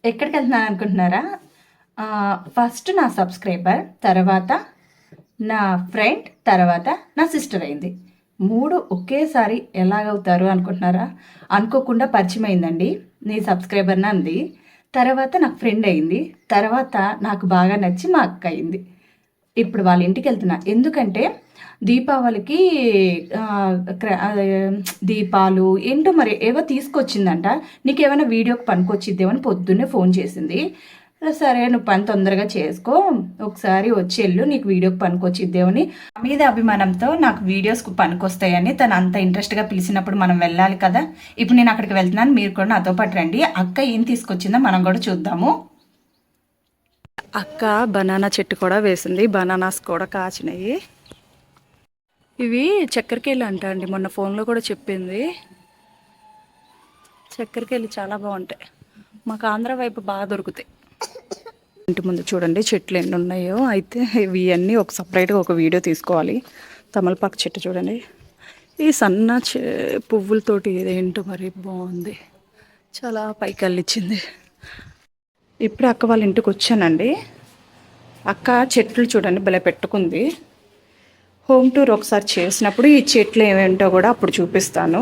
ఎక్కడికి వెళ్తున్నాను అనుకుంటున్నారా? ఫస్ట్ నా సబ్స్క్రైబర్, తర్వాత నా ఫ్రెండ్, తర్వాత నా సిస్టర్ అయింది. 3 ఒకేసారి ఎలాగవుతారు అనుకుంటున్నారా? అనుకోకుండా పరిచయం అయిందండి. నీ సబ్స్క్రైబర్ అంది, తర్వాత నాకు ఫ్రెండ్ అయింది, తర్వాత నాకు బాగా నచ్చి మా అక్క అయింది. ఇప్పుడు వాళ్ళ ఇంటికి వెళ్తున్నా. ఎందుకంటే దీపావళికి దీపాలు ఏంటో మరి ఏవో తీసుకొచ్చిందంట. నీకు ఏమైనా వీడియోకి పనికొచ్చిద్దేమని పొద్దున్నే ఫోన్ చేసింది. సరే నువ్వు పని తొందరగా చేసుకో, ఒకసారి వచ్చి వెళ్ళు, నీకు వీడియోకి పనికొచ్చిద్దేమని మీద అభిమానంతో నాకు వీడియోస్కి పనికొస్తాయని తను అంత ఇంట్రెస్ట్గా పిలిచినప్పుడు మనం వెళ్ళాలి కదా. ఇప్పుడు నేను అక్కడికి వెళ్తున్నాను, మీరు కూడా నాతో పాటు రండి. అక్క ఏం తీసుకొచ్చిందో మనం కూడా చూద్దాము. అక్క బనానా చెట్టు కూడా వేసింది, బనానాస్ కూడా కాచినాయి. ఇవి చక్కెరకేళి అంట అండి, మొన్న ఫోన్లో కూడా చెప్పింది. చక్కెరకేళి చాలా బాగుంటాయి, మాకు ఆంధ్ర వైపు బాగా దొరుకుతాయి. ఇంటి ముందు చూడండి చెట్లు ఎన్ని ఉన్నాయో. అయితే ఇవి అన్నీ ఒక సపరేట్గా ఒక వీడియో తీసుకోవాలి. తమలపాకు చెట్టు చూడండి, ఈ సన్న పువ్వులతోటి ఇదేంటో మరి బాగుంది, చాలా పైకి అల్లిచ్చింది. ఇప్పుడు అక్క వాళ్ళ ఇంటికి వచ్చానండి. అక్క చెట్లు చూడండి భలే పెట్టుకుంది. హోమ్ టూర్ ఒకసారి చేసినప్పుడు ఈ చెట్లు ఏమేంటో కూడా అప్పుడు చూపిస్తాను.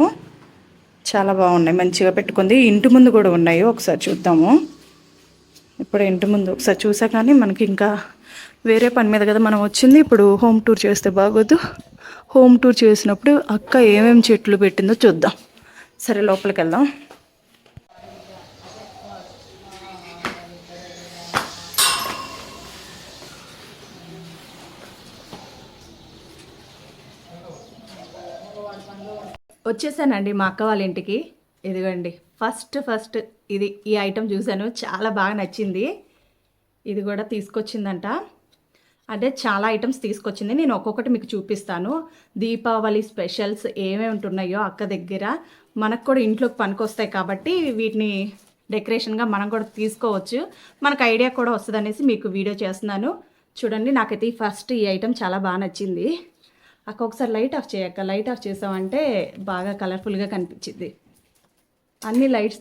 చాలా బాగున్నాయి, మంచిగా పెట్టుకుంది. ఇంటి ముందు కూడా ఉన్నాయి, ఒకసారి చూద్దాము. ఇప్పుడు ఇంటి ముందు ఒకసారి చూసా, కానీ మనకి ఇంకా వేరే పని మీద కదా మనం వచ్చింది. ఇప్పుడు హోమ్ టూర్ చేస్తే బాగోదు. హోమ్ టూర్ చేసినప్పుడు అక్క ఏమేమి చెట్లు పెట్టిందో చూద్దాం. సరే లోపలికి వెళ్దాం. వచ్చేసానండి మా అక్క వాళ్ళ ఇంటికి. ఇదిగోండి ఫస్ట్ ఇది ఈ ఐటెం చూశాను, చాలా బాగా నచ్చింది. ఇది కూడా తీసుకొచ్చిందంట, అంటే చాలా ఐటమ్స్ తీసుకొచ్చింది. నేను ఒక్కొక్కటి మీకు చూపిస్తాను. దీపావళి స్పెషల్స్ ఏమేమి ఉంటున్నాయో అక్క దగ్గర, మనకు కూడా ఇంట్లోకి పనికొస్తాయి కాబట్టి వీటిని డెకరేషన్గా మనం కూడా తీసుకోవచ్చు, మనకు ఐడియా కూడా వస్తుంది అనేసి మీకు వీడియో చేస్తున్నాను. చూడండి, నాకైతే ఫస్ట్ ఈ ఐటెం చాలా బాగా నచ్చింది. అక్క ఒకసారి లైట్ ఆఫ్ చేయక్క, లైట్ ఆఫ్ చేసామంటే బాగా కలర్ఫుల్గా కనిపించింది. అన్ని లైట్స్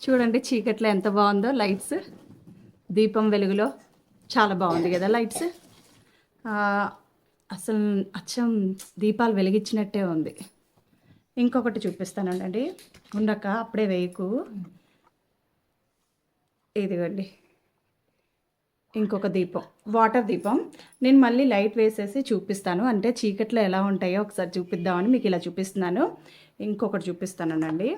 చూడండి, చీకట్లో ఎంత బాగుందో లైట్స్, దీపం వెలుగులో చాలా బాగుంది కదా లైట్స్. అసలు అచ్చం దీపాలు వెలిగించినట్టే ఉంది. ఇంకొకటి చూపిస్తానండి, ఉండక అప్పుడే వేయకు. ఇదిగోండి ఇంకొక దీపం, వాటర్ దీపం. నేను మళ్ళీ లైట్ వేసేసి చూపిస్తాను, అంటే చీకట్లో ఎలా ఉంటాయో ఒకసారి చూపిద్దామని మీకు ఇలా చూపిస్తున్నాను. ఇంకొకటి చూపిస్తానండి,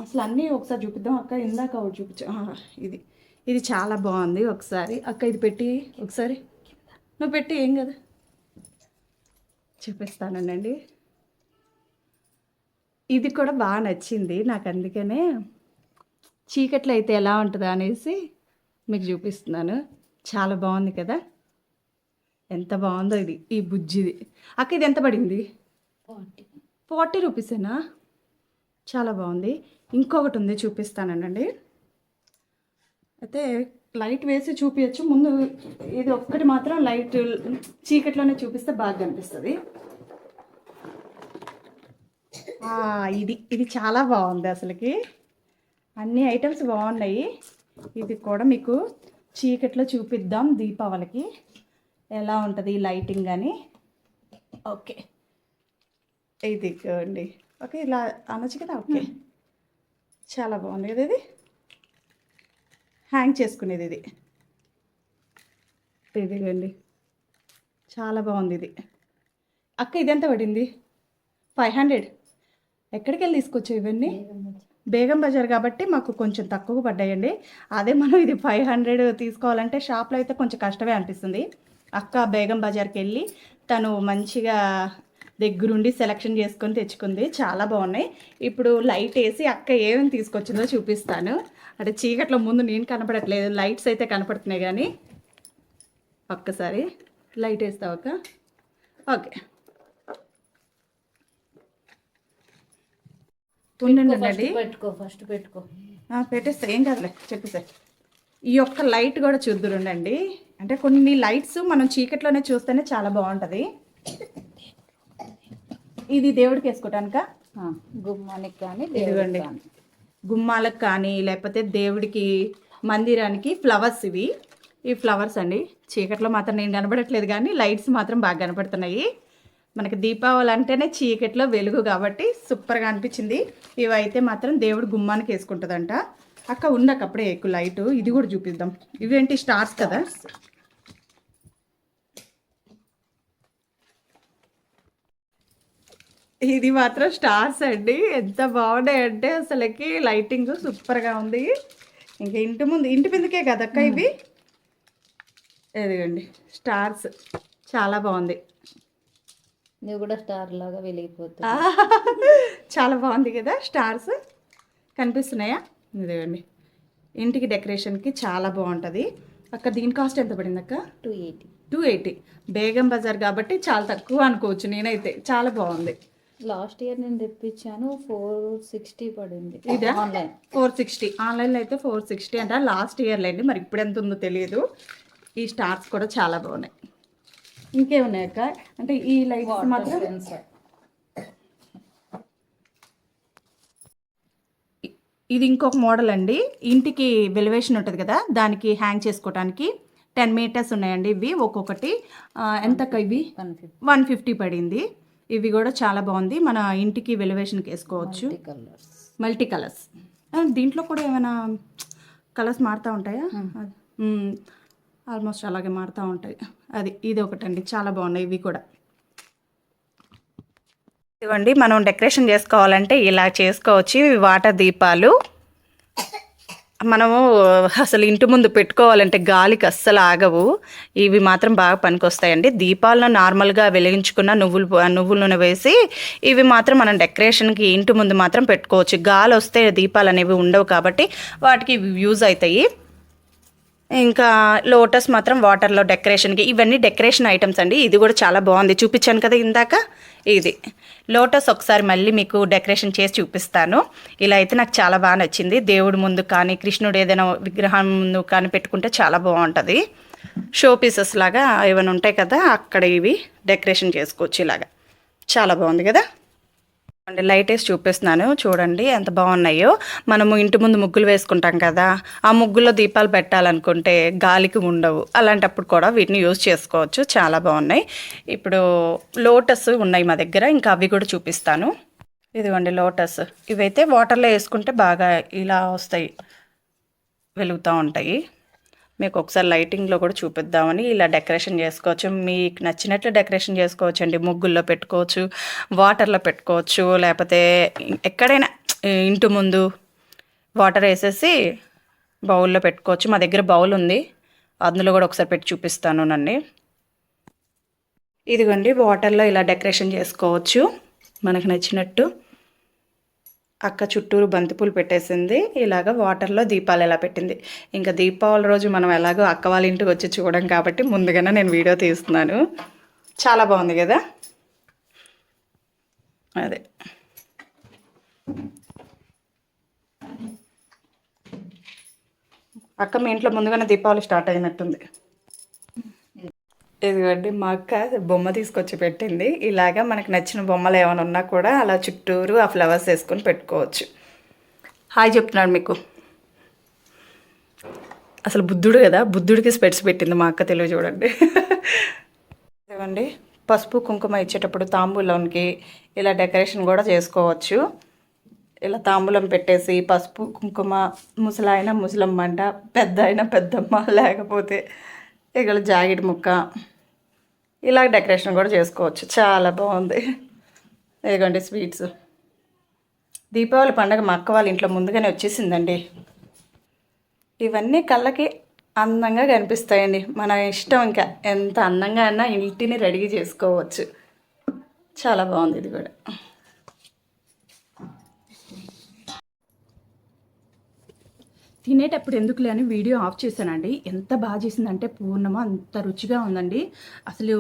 అసలు అన్నీ ఒకసారి చూపిద్దాం. అక్క ఇందాక ఒకటి చూపించా, ఇది చాలా బాగుంది. ఒకసారి అక్క ఇది పెట్టి, ఒకసారి నువ్వు పెట్టి, ఏం కదా చూపిస్తానండి. ఇది కూడా బాగా నచ్చింది నాకు, అందుకనే చీకట్లో అయితే ఎలా ఉంటుందా అనేసి మీకు చూపిస్తున్నాను. చాలా బాగుంది కదా, ఎంత బాగుందో ఇది. ఈ బుజ్జిది అక్క, ఇది ఎంత పడింది? 40 రూపీసేనా? చాలా బాగుంది. ఇంకొకటి ఉంది, చూపిస్తానండి. అయితే లైట్ వేసి చూపించచ్చు, ముందు ఇది ఒక్కటి మాత్రం లైట్ చీకట్లోనే చూపిస్తే బాగా కనిపిస్తుంది. ఇది చాలా బాగుంది అసలుకి, అన్ని ఐటమ్స్ బాగున్నాయి. ఇది కూడా మీకు చీకట్లో చూపిద్దాం, దీపావళికి ఎలా ఉంటుంది లైటింగ్ అని. ఓకే, ఇది అండి. ఓకే, ఇలా అనొచ్చు కదా. ఓకే, చాలా బాగుంది కదా, ఇది హ్యాంగ్ చేసుకునేది. ఇదిగోండి, చాలా బాగుంది ఇది. అక్క ఇది ఎంత పడింది? 500. ఎక్కడికి వెళ్ళి తీసుకొచ్చావు ఇవన్నీ? బేగం బజార్ కాబట్టి మాకు కొంచెం తక్కువ పడ్డాయండి. అదే మనం ఇది 500 తీసుకోవాలంటే షాప్లో అయితే కొంచెం కష్టమే అనిపిస్తుంది. అక్క బేగం బజార్కి వెళ్ళి తను మంచిగా దగ్గరుండి సెలెక్షన్ చేసుకొని తెచ్చుకుంది, చాలా బాగున్నాయి. ఇప్పుడు లైట్ వేసి అక్క ఏమేమి తీసుకొచ్చిందో చూపిస్తాను. అంటే చీకట్లో ముందు నేను కనపడట్లేదు, లైట్స్ అయితే కనపడుతున్నాయి. కానీ ఒక్కసారి లైట్ వేస్తావు అక్క? ఓకే, ఉండండి, ఫస్ట్ పెట్టుకో. పెట్టేస్తా, ఏం కాదులే, చెప్పేసా. ఈ యొక్క లైట్ కూడా చూద్దురుండండి, అంటే కొన్ని లైట్స్ మనం చీకట్లోనే చూస్తేనే చాలా బాగుంటుంది. ఇది దేవుడికి వేసుకోవటానిక? గుమ్మానికి కానీ ఇదిగోండి గుమ్మాలకు కానీ లేకపోతే దేవుడికి మందిరానికి ఫ్లవర్స్ ఇవి. ఈ ఫ్లవర్స్ అండి చీకట్లో మాత్రం నేను కనబడట్లేదు కానీ లైట్స్ మాత్రం బాగా కనపడుతున్నాయి. మనకి దీపావళి అంటేనే చీకట్లో వెలుగు కాబట్టి సూపర్గా అనిపించింది. ఇవైతే మాత్రం దేవుడు గుమ్మానికి వేసుకుంటుందంట. అక్క ఉండక అప్పుడే ఎక్కువ లైట్ ఇది కూడా చూపిద్దాం. ఇవేంటి స్టార్స్ కదా. ఇది మాత్రం స్టార్స్ అండి. ఎంత బాగున్నాయంటే అసలుకి లైటింగ్ సూపర్గా ఉంది. ఇంకా ఇంటి ముందుకే కదక్క ఇవి. ఎదిగండి స్టార్స్ చాలా బాగుంది. నువ్వు కూడా స్టార్ లాగా వెలిగిపోతుంది. చాలా బాగుంది కదా స్టార్స్ కనిపిస్తున్నాయా. ఇదిగండి ఇంటికి డెకరేషన్కి చాలా బాగుంటుంది. అక్క దీని కాస్ట్ ఎంత పడింది అక్క? 280. బేగం బజార్ కాబట్టి చాలా తక్కువ అనుకోవచ్చు నేనైతే. చాలా బాగుంది. లాస్ట్ ఇయర్ నేను తెప్పించాను 460 పడింది. ఇదా 460. ఆన్లైన్లో అయితే 460 అంట లాస్ట్ ఇయర్లో అండి. మరి ఇప్పుడు ఎంత ఉందో తెలియదు. ఈ స్టార్స్ కూడా చాలా బాగున్నాయి. ఇంకేమున్నాయి అక్క అంటే ఈ లైట్స్ మాత్రం ఇది ఇంకొక మోడల్ అండి. ఇంటికి వెలివేషన్ ఉంటుంది కదా దానికి హ్యాంగ్ చేసుకోవడానికి 10 మీటర్స్ ఉన్నాయండి. ఇవి ఒక్కొక్కటి ఎంతక్క? ఇవి 150 పడింది. ఇవి కూడా చాలా బాగుంది. మన ఇంటికి వెలివేషన్కి వేసుకోవచ్చు. Multi colours. దీంట్లో కూడా ఏమైనా కలర్స్ మారుతూ ఉంటాయా? ఆల్మోస్ట్ అలాగే మారుతూ ఉంటాయి. ఇది ఒకటండి చాలా బాగున్నాయి ఇవి కూడా. ఇదిగోండి మనం డెకరేషన్ చేసుకోవాలంటే ఇలా చేసుకోవచ్చు. ఇవి వాటర్ దీపాలు. మనము అసలు ఇంటి ముందు పెట్టుకోవాలంటే గాలికి అస్సలు ఆగవు. ఇవి మాత్రం బాగా పనికొస్తాయండి. దీపాలను నార్మల్గా వెలిగించుకున్న నువ్వుల నూనె వేసి ఇవి మాత్రం మనం డెకరేషన్కి ఇంటి ముందు మాత్రం పెట్టుకోవచ్చు. గాలి వస్తే దీపాలు అనేవి ఉండవు కాబట్టి వాటికి యూజ్ అవుతాయి. ఇంకా లోటస్ మాత్రం వాటర్లో డెకరేషన్కి. ఇవన్నీ డెకరేషన్ ఐటమ్స్ అండి. ఇది కూడా చాలా బాగుంది. చూపించాను కదా ఇందాక. ఇది లోటస్ ఒకసారి మళ్ళీ మీకు డెకరేషన్ చేసి చూపిస్తాను. ఇలా అయితే నాకు చాలా బాగా నచ్చింది. దేవుడి ముందు కానీ కృష్ణుడు ఏదైనా విగ్రహం ముందు కానీ పెట్టుకుంటే చాలా బాగుంటుంది. షో పీసెస్ లాగా ఏమైనా ఉంటాయి కదా అక్కడ ఇవి డెకరేషన్ చేసుకోవచ్చు. ఇలాగా చాలా బాగుంది కదా. అండి లైట్ వేసి చూపిస్తున్నాను చూడండి ఎంత బాగున్నాయో. మనము ఇంటి ముందు ముగ్గులు వేసుకుంటాం కదా ఆ ముగ్గుల్లో దీపాలు పెట్టాలనుకుంటే గాలికి ఉండవు. అలాంటప్పుడు కూడా వీటిని యూజ్ చేసుకోవచ్చు. చాలా బాగున్నాయి. ఇప్పుడు లోటస్ ఉన్నాయి మా దగ్గర. ఇంకా అవి కూడా చూపిస్తాను. ఇదిగోండి లోటస్. ఇవైతే వాటర్లో వేసుకుంటే బాగా ఇలా వస్తాయి, వెలుగుతూ ఉంటాయి. మీకు ఒకసారి లైటింగ్లో కూడా చూపిద్దామని ఇలా డెకరేషన్ చేసుకోవచ్చు. మీకు నచ్చినట్లు డెకరేషన్ చేసుకోవచ్చు అండి. ముగ్గుల్లో పెట్టుకోవచ్చు, వాటర్లో పెట్టుకోవచ్చు, లేకపోతే ఎక్కడైనా ఇంటి ముందు వాటర్ వేసేసి బౌల్లో పెట్టుకోవచ్చు. మా దగ్గర బౌల్ ఉంది, అందులో కూడా ఒకసారి పెట్టి చూపిస్తాను నండి. ఇదిగోండి వాటర్లో ఇలా డెకరేషన్ చేసుకోవచ్చు మనకు నచ్చినట్టు. అక్క చుట్టూరు బంతిపూలు పెట్టేసింది. ఇలాగ వాటర్లో దీపాలు ఎలా పెట్టింది. ఇంకా దీపావళి రోజు మనం ఎలాగో అక్క వాళ్ళ ఇంటికి వచ్చి చూడడం కాబట్టి ముందుగానే నేను వీడియో తీస్తున్నాను. చాలా బాగుంది కదా. అదే అక్క మీ ఇంట్లో ముందుగానే దీపావళి స్టార్ట్ అయినట్టుంది. ఇదిగోండి మా అక్క బొమ్మ తీసుకొచ్చి పెట్టింది. ఇలాగా మనకు నచ్చిన బొమ్మలు ఏమైనా ఉన్నా కూడా అలా చుట్టూరు ఆ ఫ్లవర్స్ వేసుకొని పెట్టుకోవచ్చు. హాయ్ చెప్తున్నాడు మీకు. అసలు బుద్ధుడు కదా, బుద్ధుడికి స్పెట్స్ పెట్టింది మా అక్క. తెలివి చూడండి. ఇదిగోండి పసుపు కుంకుమ ఇచ్చేటప్పుడు తాంబూలంకి ఇలా డెకరేషన్ కూడా చేసుకోవచ్చు. ఇలా తాంబూలం పెట్టేసి పసుపు కుంకుమ, ముసలాయన ముసలమ్మ అంట, పెద్ద అయినా పెద్దమ్మ, లేకపోతే ఇక్కడ జాకెట్ ముక్క, ఇలా డెకరేషన్ కూడా చేసుకోవచ్చు. చాలా బాగుంది. ఇదిగోండి స్వీట్స్. దీపావళి పండుగ మా అక్క వాళ్ళ ఇంట్లో ముందుగానే వచ్చేసిందండి. ఇవన్నీ కళ్ళకి అందంగా కనిపిస్తాయండి. మన ఇష్టం, ఇంకా ఎంత అందంగా అయినా ఇంటిని రెడీ చేసుకోవచ్చు. చాలా బాగుంది ఇది కూడా. తినేటప్పుడు ఎందుకులే అని వీడియో ఆఫ్ చేశానండి. ఎంత బాగా చేసిందంటే పూర్ణమ అంత రుచిగా ఉందండి. అసలు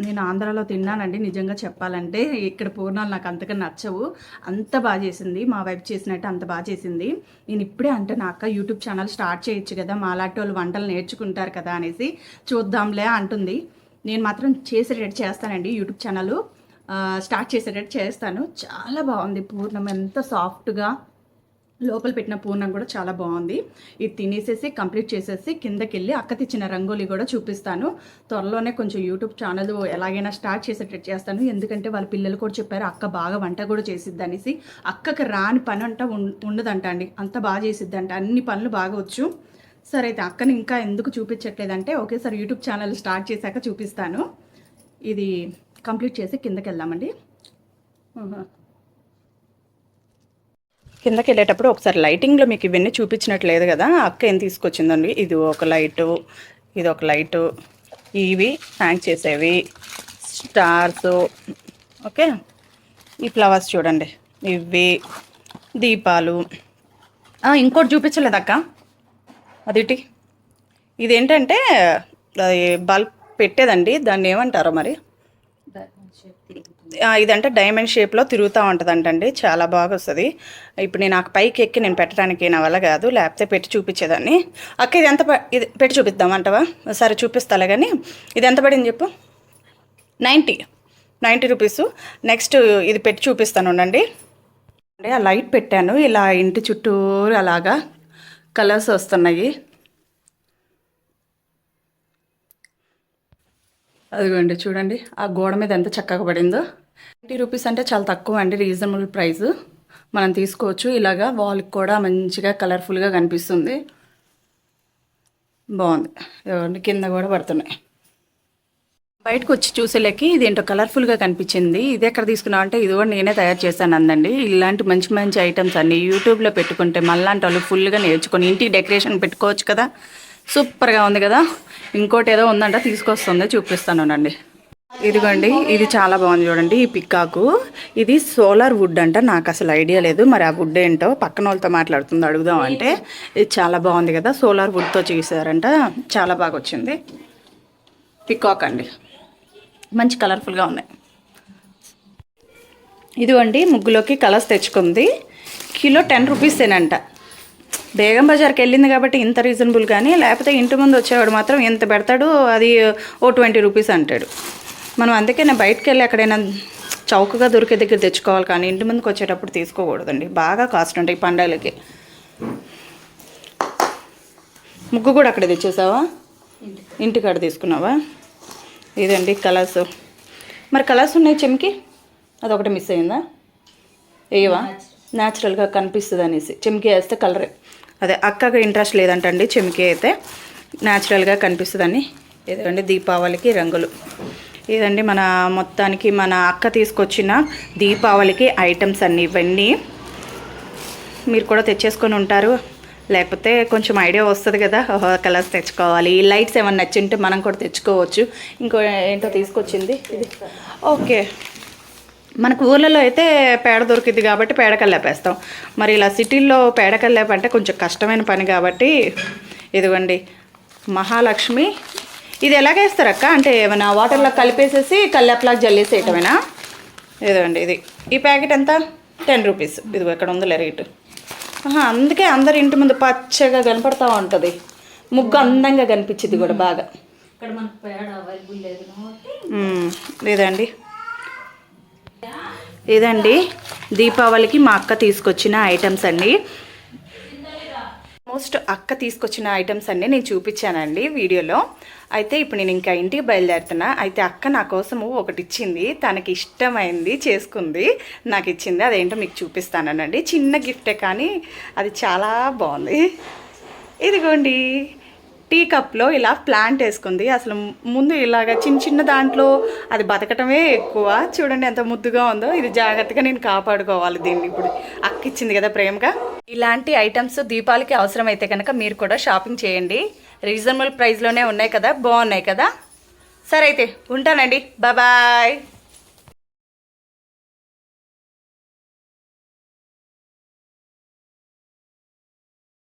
నేను ఆంధ్రాలో తిన్నానండి నిజంగా చెప్పాలంటే. ఇక్కడ పూర్ణాలు నాకు అంతగా నచ్చవు. అంత బాగా చేసింది. మా వైపు చేసినట్టు అంత బాగా చేసింది. నేను ఇప్పుడే అంటే నాకు యూట్యూబ్ ఛానల్ స్టార్ట్ చేయొచ్చు కదా, మాలాంటి వాళ్ళు వంటలు నేర్చుకుంటారు కదా అనేసి చూద్దాంలే అంటుంది. నేను మాత్రం చేసి రెడీ చేస్తానండి యూట్యూబ్ ఛానల్. స్టార్ట్ చేసేటట్టు చేస్తాను. చాలా బాగుంది పూర్ణం, ఎంత సాఫ్ట్గా లోపల పెట్టిన పూర్ణం కూడా చాలా బాగుంది. ఇది తినేసేసి కంప్లీట్ చేసేసి కిందకి వెళ్ళి అక్క తెచ్చిన రంగోలీ కూడా చూపిస్తాను. త్వరలోనే కొంచెం యూట్యూబ్ ఛానల్ ఎలాగైనా స్టార్ట్ చేసేటట్టు చేస్తాను. ఎందుకంటే వాళ్ళ పిల్లలు కూడా చెప్పారు అక్క బాగా వంట కూడా చేసిద్ది అనేసి. అక్కకి రాని పని అంట ఉండదంట అండి, అంత బాగా చేసిద్దంట, అన్ని పనులు బాగా వచ్చు. సరే అయితే అక్కని ఇంకా ఎందుకు చూపించట్లేదంటే ఒకేసారి యూట్యూబ్ ఛానల్ స్టార్ట్ చేశాక చూపిస్తాను. ఇది కంప్లీట్ చేసి కిందకి వెళ్దామండి. కిందకి వెళ్ళేటప్పుడు ఒకసారి లైటింగ్లో మీకు ఇవన్నీ చూపించినట్లేదు కదా, అక్క ఏం తీసుకొచ్చిందండి. ఇది ఒక లైటు, ఇది ఒక లైటు, ఇవి హ్యాంగ్ చేసేవి స్టార్స్, ఓకే. ఈ ఫ్లవర్స్ చూడండి, ఇవి దీపాలు. ఇంకోటి చూపించలేదు అక్క, అదిటి ఇదేంటంటే బల్బ్ పెట్టేదండి, దాన్ని ఏమంటారో మరి. ఇదంటే డైమండ్ షేప్లో తిరుగుతూ ఉంటుందంటండి, చాలా బాగా వస్తుంది. ఇప్పుడు నేను నాకు పైకి ఎక్కి నేను పెట్టడానికి నా వల్ల కాదు, లేకపోతే పెట్టి చూపించేదాన్ని. అక్క ఇది ఎంత ఇది పెట్టి చూపిద్దామంటవా? సరే చూపిస్తాలే, కానీ ఇది ఎంత పడింది చెప్పు. 90 రూపీస్. నెక్స్ట్ ఇది పెట్టి చూపిస్తాను ఉండండి. అంటే ఆ లైట్ పెట్టాను, ఇలా ఇంటి చుట్టూరు అలాగా కలర్స్ వస్తున్నాయి. అదిగోండి చూడండి ఆ గోడ మీద ఎంత చక్కగా పడిందో. 90 రూపీస్ అంటే చాలా తక్కువ అండి, రీజనబుల్ ప్రైస్. మనం తీసుకోవచ్చు. ఇలాగా వాల్కి కూడా మంచిగా కలర్ఫుల్గా కనిపిస్తుంది, బాగుంది. కింద కూడా పడుతున్నాయి. బయటకు వచ్చి చూసేలేకి ఇదేంటో కలర్ఫుల్గా కనిపించింది. ఇది ఎక్కడ తీసుకున్నావు అంటే ఇది కూడా నేనే తయారు చేశాను అందండి. ఇలాంటి మంచి మంచి ఐటమ్స్ అన్నీ యూట్యూబ్లో పెట్టుకుంటే మళ్ళాంటి వాళ్ళు ఫుల్గా నేర్చుకొని ఇంటికి డెకరేషన్ పెట్టుకోవచ్చు కదా. సూపర్గా ఉంది కదా. ఇంకోటి ఏదో ఉందంట తీసుకొస్తుంది, చూపిస్తానండి. ఇదిగోండి, ఇది చాలా బాగుంది చూడండి. ఈ పిక్కాకు ఇది సోలార్ వుడ్ అంట, నాకు అసలు ఐడియా లేదు. మరి ఆ వుడ్ ఏంటో పక్కన వాళ్ళతో మాట్లాడుతుంది, అడుగుదాం అంటే. ఇది చాలా బాగుంది కదా, సోలార్ వుడ్తో చేశారంట, చాలా బాగా వచ్చింది. పికాక్ అండి, మంచి కలర్ఫుల్గా ఉన్నాయి. ఇదిగోండి ముగ్గులోకి కలర్స్ తెచ్చుకుంది. కిలో 10 రూపీసేనంట. బేగం బజార్కి వెళ్ళింది కాబట్టి ఇంత రీజనబుల్, కానీ లేకపోతే ఇంటి ముందు వచ్చేవాడు మాత్రం ఎంత పెడతాడు, అది 20 రూపీస్ అంటాడు. మనం అందుకే నేను బయటకు వెళ్ళి ఎక్కడైనా చౌకగా దొరికే దగ్గర తెచ్చుకోవాలి, కానీ ఇంటి ముందుకు వచ్చేటప్పుడు తీసుకోకూడదండి, బాగా కాస్ట్ ఉంటాయి పండగలకి. ముగ్గు కూడా అక్కడ తెచ్చేసావా, ఇంటికాడ తీసుకున్నావా? ఇదండి కలర్స్. మరి కలర్స్ ఉన్నాయి చెమ్కి, అదొకటి మిస్ అయిందా? ఏవా న్యాచురల్గా కనిపిస్తుంది అనేసి చెమ్కి వేస్తే కలరే. అదే అక్కకి ఇంట్రెస్ట్ లేదంటండి చెమ్కి అయితే, న్యాచురల్గా కనిపిస్తుందని. ఇదండి దీపావళికి రంగులు. ఇదండి మన మొత్తానికి మన అక్క తీసుకొచ్చిన దీపావళికి ఐటమ్స్ అన్నీ. ఇవన్నీ మీరు కూడా తెచ్చేసుకొని ఉంటారు, లేకపోతే కొంచెం ఐడియా వస్తుంది కదా, కలర్స్ తెచ్చుకోవాలి. లైట్స్ ఏమైనా నచ్చింటే మనం కూడా తెచ్చుకోవచ్చు. ఇంకో ఏంటో తీసుకొచ్చింది ఇది, ఓకే. మనకు ఊర్లలో అయితే పేడ దొరికింది కాబట్టి పేడ కల్లేపేస్తాం. మరి ఇలా సిటీల్లో పేడ కల్లేప అంటే కొంచెం కష్టమైన పని కాబట్టి, ఇదిగోండి మహాలక్ష్మి. ఇది ఎలాగేస్తారు అక్క, అంటే ఏమైనా వాటర్లో కలిపేసేసి కల్లేపలాగా జల్లేసేయటమేనా? ఇదిగోండి ఇది, ఈ ప్యాకెట్ ఎంత? 10 రూపీస్. ఇదిగో ఇక్కడ ఉందిలే రేటు. అందుకే అందరి ఇంటి ముందు పచ్చగా కనపడతా ఉంటుంది, ముగ్గు అందంగా కనిపించింది కూడా బాగా. ఇక్కడ మనకు పేడ అవైలబుల్ లేదు. లేదండి, ఇదండి దీపావళికి మా అక్క తీసుకొచ్చిన ఐటమ్స్ అండి. ఆల్మోస్ట్ అక్క తీసుకొచ్చిన ఐటమ్స్ అన్నీ నేను చూపించానండి వీడియోలో. అయితే ఇప్పుడు నేను ఇంకా ఇంటికి బయలుదేరుతున్నా. అయితే అక్క నా కోసము ఒకటి ఇచ్చింది, తనకి ఇష్టమైంది చేసుకుంది, నాకు ఇచ్చింది. అదేంటో మీకు చూపిస్తానండి. చిన్న గిఫ్టే కానీ అది చాలా బాగుంది. ఇదిగోండి టీ కప్లో ఇలా ప్లాంట్ వేసుకుంది. అసలు ముందు ఇలాగ చిన్న చిన్న దాంట్లో అది బతకటమే ఎక్కువ. చూడండి ఎంత ముద్దుగా ఉందో. ఇది జాగ్రత్తగా నేను కాపాడుకోవాలి దీన్ని. ఇప్పుడు అక్క ఇచ్చింది కదా ప్రేమగా. ఇలాంటి ఐటమ్స్ దీపావళికి అవసరమైతే కనుక మీరు కూడా షాపింగ్ చేయండి. రీజనబుల్ ప్రైస్లోనే ఉన్నాయి కదా, బాగున్నాయి కదా. సరే అయితే ఉంటానండి, బాయ్.